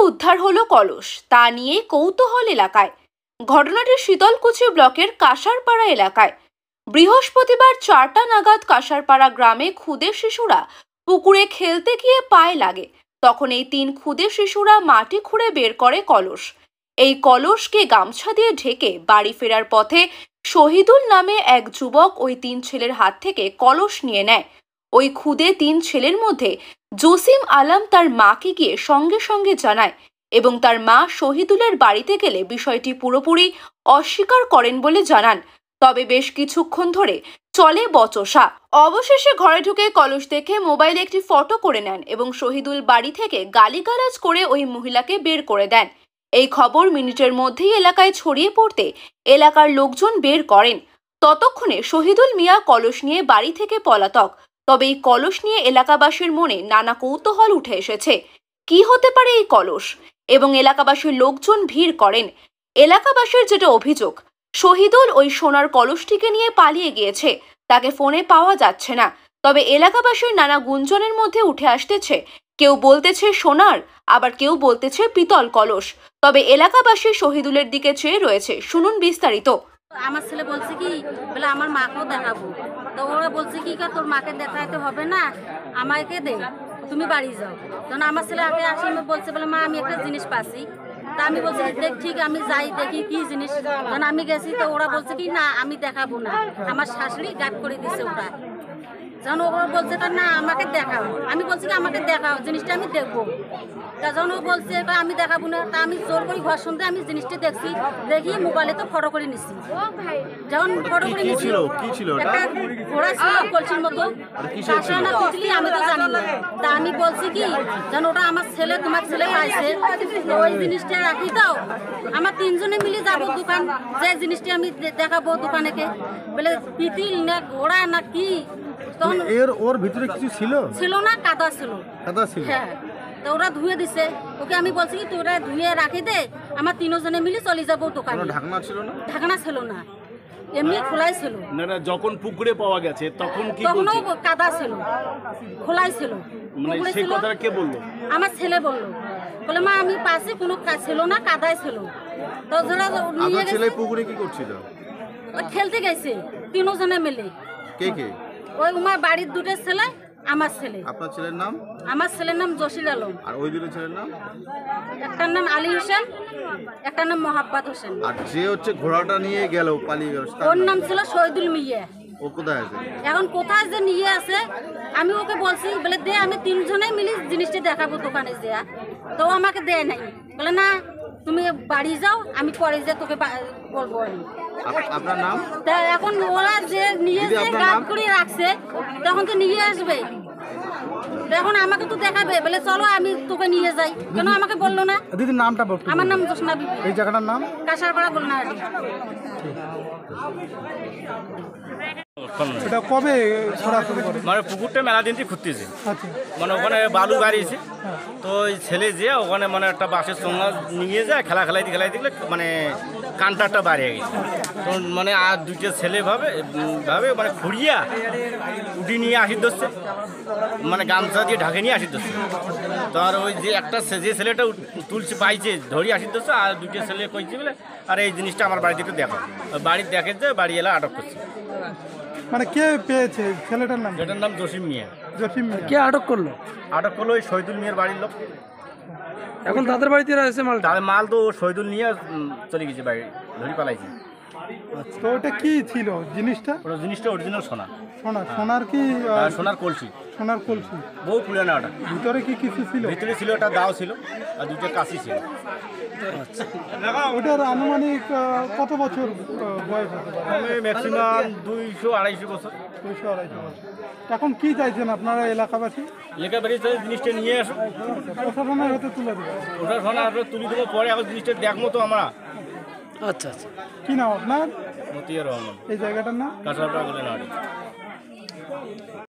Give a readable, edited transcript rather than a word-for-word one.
উদ্ধার হলো কলস, তা নিয়ে কৌতূহল এলাকায়। ঘটনাটি শীতলকুচি ব্লকের কাঁসারপাড়া এলাকায়। বৃহস্পতিবার 4টা নাগাদ কাঁসারপাড়া গ্রামে ক্ষুদে শিশুরা পুকুরে খেলতে গিয়ে পায়ে লাগে। তখন এই 3 ক্ষুদে শিশুরা মাটি খুঁড়ে বের করে কলস। এই কলসকে গামছা দিয়ে ঢেকে বাড়ি ফেরার পথে শহীদুল নামে এক যুবক ওই 3 ছেলের হাত থেকে কলস নিয়ে নেয়। ওই ক্ষুদে 3 ছেলের মধ্যে জসিম আলম তার মাকে গিয়ে সঙ্গে সঙ্গে জানায় এবং তার মা শহীদুলের বাড়িতে গেলে বিষয়টি পুরোপুরি অস্বীকার করেন বলে জানান। তবে বেশ কিছুক্ষণ ধরে চলে বচসা। অবশেষে ঘরে ঢুকে কলস দেখে মোবাইলে একটি ফটো করে নেন এবং শহীদুল বাড়ি থেকে গালিগালাজ করে ওই মহিলাকে বের করে দেন। এই খবর মিনিটের মধ্যেই এলাকায় ছড়িয়ে পড়তে এলাকার লোকজন বের করেন। ততক্ষণে শহীদুল মিয়া কলস নিয়ে বাড়ি থেকে পলাতক। তবে এই কলস নিয়ে এলাকাবাসীর মনে নানা কৌতূহল উঠে এসেছে। কি হতে পারে এই কলস? এবং এলাকাবাসীর লোকজন ভিড় করেন। এলাকাবাসীর যেটা অভিযোগ, শহীদুল ওই সোনার কলসটিকে নিয়ে পালিয়ে গিয়েছে, তাকে ফোনে পাওয়া যাচ্ছে না। তবে এলাকাবাসীর নানা গুঞ্জনের মধ্যে উঠে আসতেছে, কেউ বলতেছে সোনার, আবার কেউ বলতেছে পিতল কলস। তবে এলাকাবাসী শহীদুলের দিকে চেয়ে রয়েছে। শুনুন বিস্তারিত। আমার ছেলে বলছে কি বলে আমার মাকেও দেখাবো, তো ওরা বলছে কি তোর মাকে দেখাতে হবে না, আমাকে দে, তুমি বাড়ি যাও। তখন আমার ছেলে আগে আসে বলছে বলে মা আমি একটা জিনিস পাচ্ছি। তা আমি বলছি দেখ ঠিক আমি যাই দেখি কি জিনিস। তখন আমি গেছি, তো ওরা বলছে কি না আমি দেখাবো না, আমার শাশুড়ি গাট করে দিছে ওটা। যখন ওরা বলছে তা না আমাকে দেখাও, আমি বলছি কি আমাকে দেখাও জিনিসটা আমি দেখবো। তা যখন ও বলছে আমি দেখাবো না, তা আমি জোর করে ঘর শুনতে আমি জিনিসটা দেখছি, দেখি মোবাইলে তো ফটো করে নিছি। যখন ফটো করে নিছি একটা ঘোড়া ছিল কলসির মতো, না পুতলি আমি তো জানি না। তা আমি বলছি কি যেন ওটা আমার ছেলে তোমার ছেলে পাইছে, তো ওই জিনিসটা রাখি দাও, আমার 3 জনে মিলে যাবো দোকান, যে জিনিসটা আমি দেখাবো দোকানেকে বলে পিতিল না ঘোড়া না কি। তখন ওর ভিতরে কিছু ছিল না, কাদা ছিল। হ্যাঁ, তো ওরা ধুয়ে দিছে ওকে। আমি বলছি কি তোরা ধুয়ে রাখি দে, আমার 3 জনে মিলে চলে যাবো দোকানে। ঢাকনা ছিল না? ঢাকনা ছিল না, এমনি খোলাই ছিল। না যখন পুকুরে পাওয়া গেছে তখন কি তখনও কাদা ছিল, খোলাই ছিল। মানে সেই কথাটা কে বললো? আমার ছেলে বললো, বলে মা আমি পাশে কোনো কাজ ছিল না, কাদাই ছিল। তো যারা নিয়ে গেছে। ছেলে পুকুরে কি করছিল? খেলতে গেছে 3 জনে মিলে। কে কে? ওই আমার বাড়ির 2টা ছেলে, আমার ছেলে। আপনার ছেলের নাম? আমার ছেলের নাম জসিল আলম। আর ওই 2 ছেলের নাম? একটার নাম আলী হোসেন, একটার নাম মোহাব্বত হোসেন। আর যে হচ্ছে ঘোড়াটা নিয়ে গেল পালিয়ে গেল, ওর নাম ছিল শহীদুল মিয়া। ও কোথায় আছে এখন? কোথায় যে নিয়ে আছে, আমি ওকে বলছি বলে দে, আমি 3 জনেই মিলি জিনিসটা দেখাবো দোকানে যা। তো আমাকে দেয় নাই, বলে না তুমি বাড়ি যাও, আমি পরে যে তোকে বলবো। আমি আপনার নাম? তা এখন ওরা যে নিয়ে যে গাছ করে রাখছে, তখন তো নিয়ে আসবে, এখন আমাকে তো দেখাবে, বলে চলো আমি তোকে নিয়ে যাই। কেন আমাকে বললো না? দিদির নামটা বলুন। আমার নাম জোসনা বিবি। এই জায়গাটার নাম? কাঁসারপাড়া গোলনাহাটি। এটা কবে মানে পুকুরটা মেলা দিন থেকে ঘুরতেছে, মানে ওখানে বালু গাড়িয়েছে, তো ওই ছেলে যে ওখানে মানে একটা বাঁশের সঙ্গে নিয়ে যায় খেলাইতে গেলে মানে কান্টারটা বাড়িয়ে গেছে। তো মানে আর 2টা ছেলে ভাবে মানে খুঁড়িয়া উঠি নিয়ে আসির ধরছে, মানে গামছা দিয়ে ঢাকে নিয়ে আসির ধরছে। তো আর ওই যে যে ছেলেটা তুলছে পাইছে ধরি আসির ধরছে, আর 2টা ছেলে কইছে বলে আর এই জিনিসটা আমার বাড়িতে একটু দেখো। বাড়ির দেখে যে বাড়ি এলা আটক করছে। মানে কে পেয়েছে ছেলেটার নাম? এটার নাম জসিম মিয়া। কে আটক করলো? আটক করলো ওই শহীদুল মিয়ার বাড়ির লোক। এখন তাদের বাড়িতে আছে মাল? তাদের মাল তো শহীদুল নিয়ে চলে গেছে, বাড়ি ধরি পালাইছে। তো ওটা কি ছিল জিনিসটা? ওটা জিনিসটা অরিজিনাল সোনা। সোনার কি? সোনার কলসি। সোনার কলসি বহু পুরানো। ওটা ভিতরে কি কিছু ছিল? ভিতরে ছিল একটা দাও ছিল আর 2টা কাশি ছিল। ওটার আনুমানিক কত বছর বয়স হতে পারে? ম্যাক্সিমাম 200-250 বছর। 200-250 বছর। এখন কি চাইছেন আপনারা এলাকাবাসী? লেখাবাড়ি জিনিসটা নিয়ে আসো, প্রশাসনের হাতে তুলে দেবো। প্রশাসনের হাতে তুলে দেবো, পরে এখন জিনিসটা দেখবো তো আমরা। আচ্ছা, কি নাম আপনার? মতিয়ার রহমান। এই জায়গাটার নাম? কাঁসারপাড়া গোলনাহাটি।